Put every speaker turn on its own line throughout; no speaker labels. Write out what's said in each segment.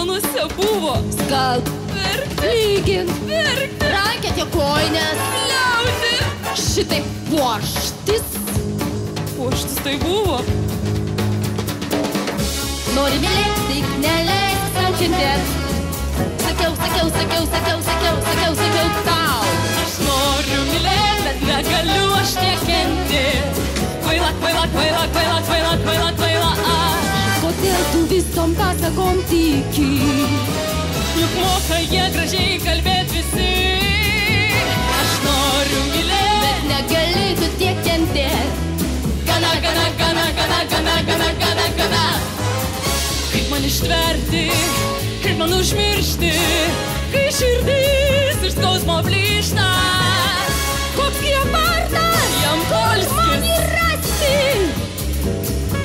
planuose buvo.
Skalb, lygint, rankėti koinės,
liauti.
šitai puoštis.
Puoštis tai buvo.
Nori mylėti, tik neleis sau kentėt. Sakiau tau.
Aš noriu mylėti, bet negaliu aš nekentėt. Kvaila aš.
Kodėl tu visom pasakom tiki?
Juk moka jie gražiai kalbėt visi. Aš noriu mylėti,
Bet negali tu tiek kentėt.
gana. Kaip man ištverti, kaip man užmiršti, kai širdis iš skausmo plyšta. Koks giepardas, jam polskis.
Man jį rasti.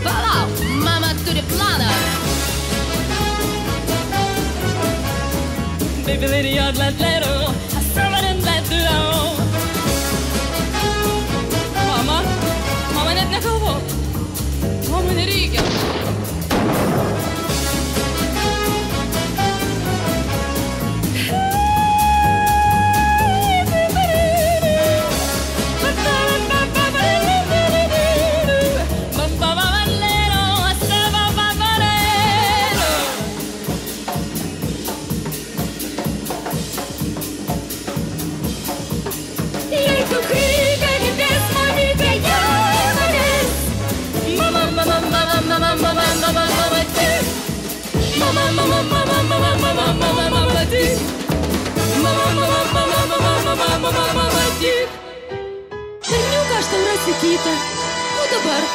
Palauk, mama turi planą.
Baby lady, I'd let little, I summoned and let you down. Mama net nekalbok. Mama nereikia.
Berniuką aš tau rasiu kitą. O dabar